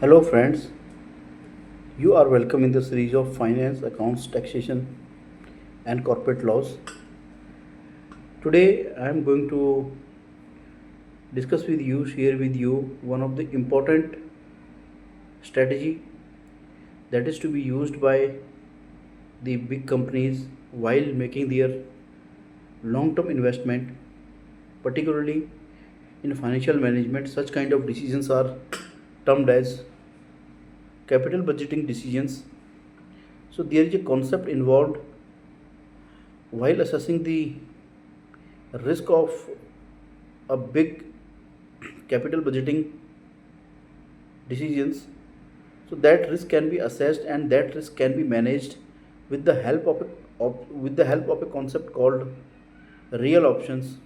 Hello, friends. You are welcome in the series of finance, accounts, taxation, and corporate laws. Today, I am going to discuss with you, share with you one of the important strategy that is to be used by the big companies while making their long-term investment, particularly in financial management. Such kind of decisions are termed as capital budgeting decisions. So there is a concept involved while assessing the risk of a big capital budgeting decisions. So that risk can be assessed and that risk can be managed with the help of a concept called real options.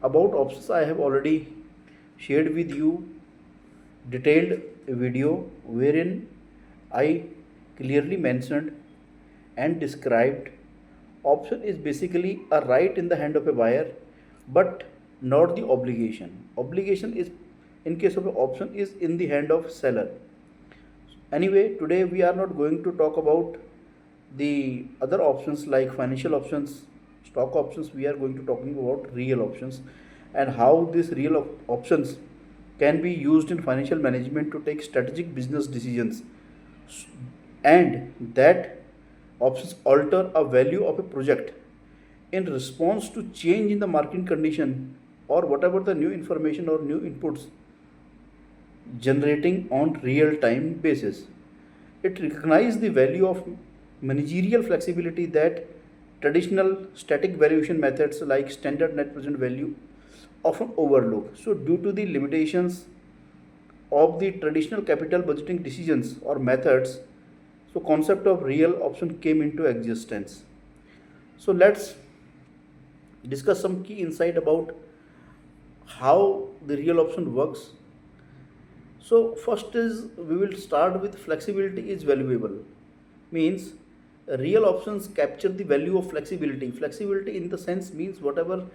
About options, I have already shared with you detailed video wherein I clearly mentioned and described option is basically a right in the hand of a buyer but not the obligation. Obligation is, in case of an option, is in the hand of seller. Anyway, today we are not going to talk about the other options like financial options, stock options. We are going to talking about real options and how these options can be used in financial management to take strategic business decisions, and that options alter a value of a project in response to change in the market condition or whatever the new information or new inputs generating on real time basis. It recognizes the value of managerial flexibility that traditional static valuation methods like standard net present value often overlook. So due to the limitations of the traditional capital budgeting decisions or methods, so concept of real option came into existence. So let's discuss some key insight about how the real option works. So first is we will start with flexibility is valuable. Means real options capture the value of flexibility. Flexibility in the sense means whatever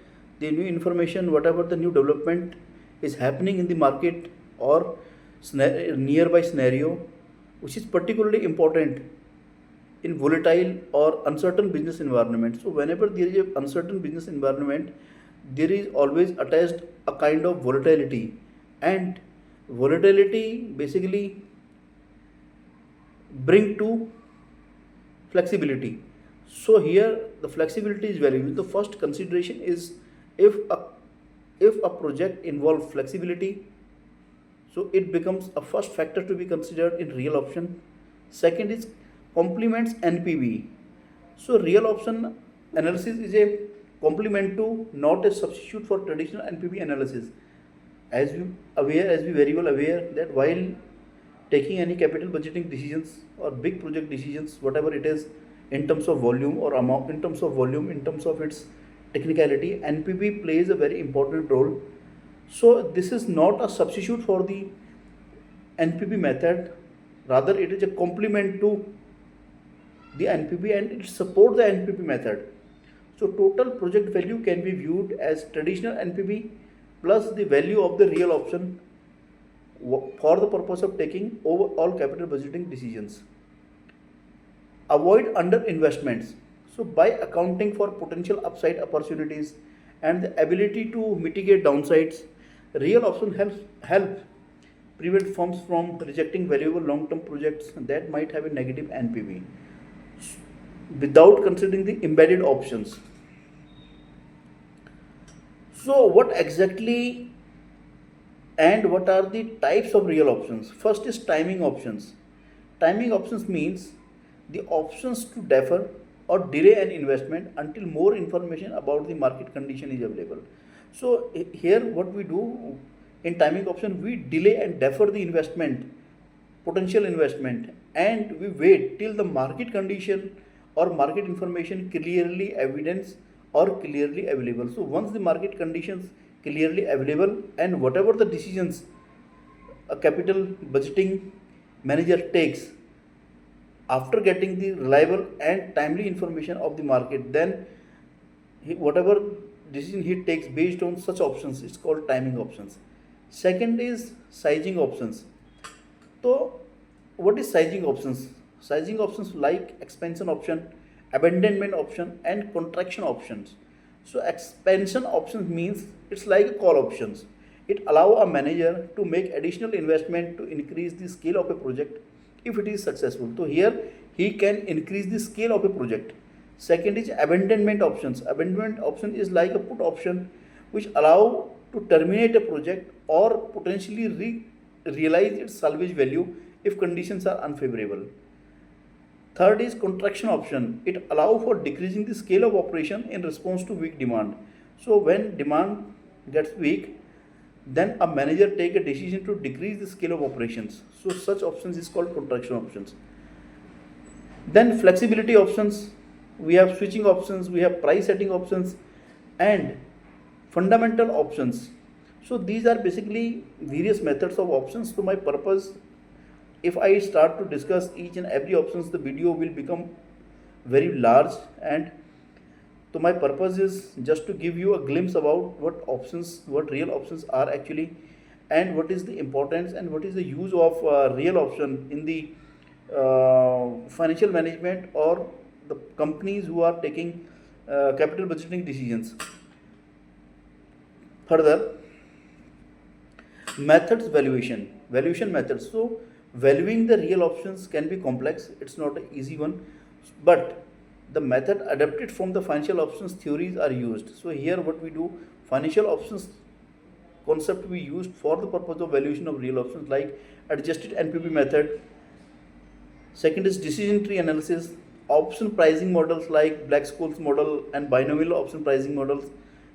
the new information, whatever the new development is happening in the market or nearby scenario, which is particularly important in volatile or uncertain business environment. So whenever there is an uncertain business environment, there is always attached a kind of volatility, and volatility basically bring to flexibility. So here the flexibility is valuable. The first consideration is if a if a project involves flexibility, so it becomes a first factor to be considered in real option. Second is complements NPV. So real option analysis is a complement to, not a substitute for traditional NPV analysis. As we very well aware that while taking any capital budgeting decisions or big project decisions, whatever it is, in terms of volume or amount, in terms of volume, in terms of its technicality, NPV plays a very important role. So this is not a substitute for the NPV method, rather it is a complement to the NPV and it supports the NPV method. So total project value can be viewed as traditional NPV plus the value of the real option for the purpose of taking overall capital budgeting decisions. Avoid under investments. So by accounting for potential upside opportunities and the ability to mitigate downsides, real option help prevent firms from rejecting valuable long-term projects that might have a negative NPV without considering the embedded options. So what exactly and what are the types of real options? First is timing options. Timing options means the options to defer or delay an investment until more information about the market condition is available. So here what we do in timing option, we delay and defer the investment, potential investment, and we wait till the market condition or market information clearly evidence or clearly available. So once the market conditions clearly available and whatever the decisions a capital budgeting manager takes after getting the reliable and timely information of the market, then whatever decision he takes based on such options, it's called timing options. Second is sizing options. So, what is sizing options? Sizing options like expansion option, abandonment option, and contraction options. So, expansion options means it's like a call options. It allow a manager to make additional investment to increase the scale of a project if it is successful. So here he can increase the scale of a project. Second is abandonment options. Abandonment option is like a put option which allow to terminate a project or potentially realize its salvage value if conditions are unfavorable. Third is contraction option. It allow for decreasing the scale of operation in response to weak demand. So when demand gets weak, then a manager take a decision to decrease the scale of operations. So such options is called contraction options. Then flexibility options, we have switching options, we have price setting options, and fundamental options. So these are basically various methods of options. To my purpose, if I start to discuss each and every options, the video will become very large, and so my purpose is just to give you a glimpse about what real options are actually, and what is the importance and what is the use of real option in the financial management or the companies who are taking capital budgeting decisions. Further, methods valuation methods. So valuing the real options can be complex. It's not an easy one, but the method adapted from the financial options theories are used. So here what we do, financial options concept we used for the purpose of valuation of real options, like adjusted NPV method. Second is decision tree analysis, option pricing models like Black-Scholes model and binomial option pricing models,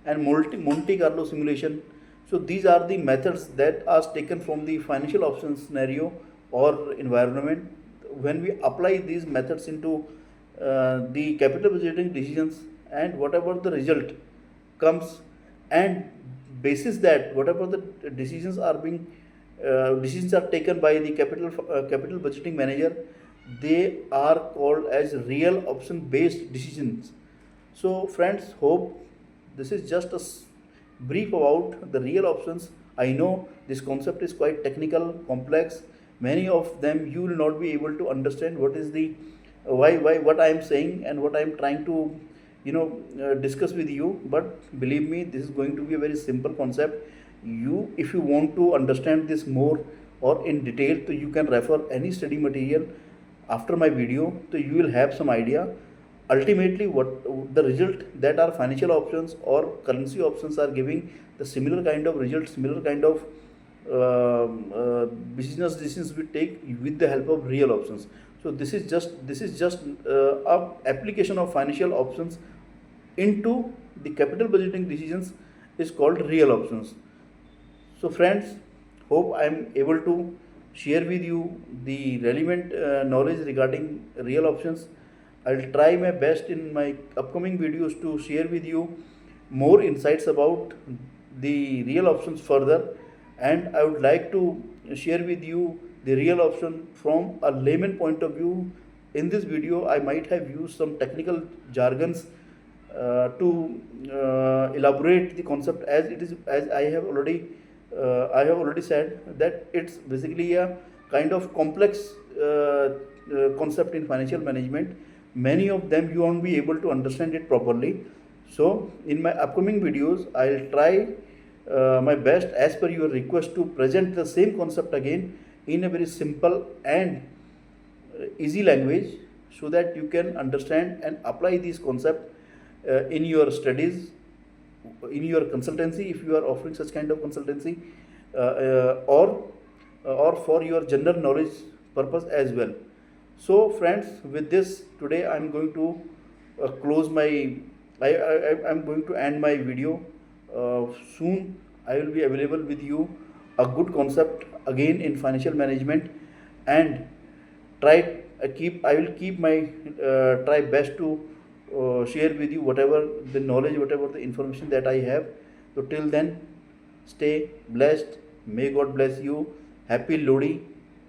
and Monte Carlo simulation. So these are the methods that are taken from the financial options scenario or environment. When we apply these methods into the capital budgeting decisions, and whatever the result comes, and basis that whatever the decisions are taken by the capital budgeting manager, they are called as real option based decisions. So friends, hope this is just a brief about the real options. I know this concept is quite technical, complex. Many of them you will not be able to understand what is the why what I am saying and what I am trying to discuss with you. But believe me, this is going to be a very simple concept. You, if you want to understand this more or in detail, so you can refer any study material after my video, so you will have some idea ultimately what the result that our financial options or currency options are giving, the similar kind of results, similar kind of business decisions we take with the help of real options. So this is just a application of financial options into the capital budgeting decisions is called real options. So friends, hope I am able to share with you the relevant knowledge regarding real options. I'll try my best in my upcoming videos to share with you more insights about the real options further, and I would like to share with you the real option from a layman point of view. In this video, I might have used some technical jargons to elaborate the concept, as it is, as I have already said that it's basically a kind of complex concept in financial management. Many of them you won't be able to understand it properly. So in my upcoming videos, I'll try my best as per your request to present the same concept again in a very simple and easy language, so that you can understand and apply this concept in your studies, in your consultancy if you are offering such kind of consultancy, or for your general knowledge purpose as well. So friends, with this today I'm going to close my I'm going to end my video. Soon I will be available with you a good concept again in financial management, and I will keep my try best to share with you whatever the knowledge, whatever the information that I have. So till then, stay blessed. May God bless you. Happy Lodi.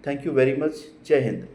Thank you very much. Jai Hind.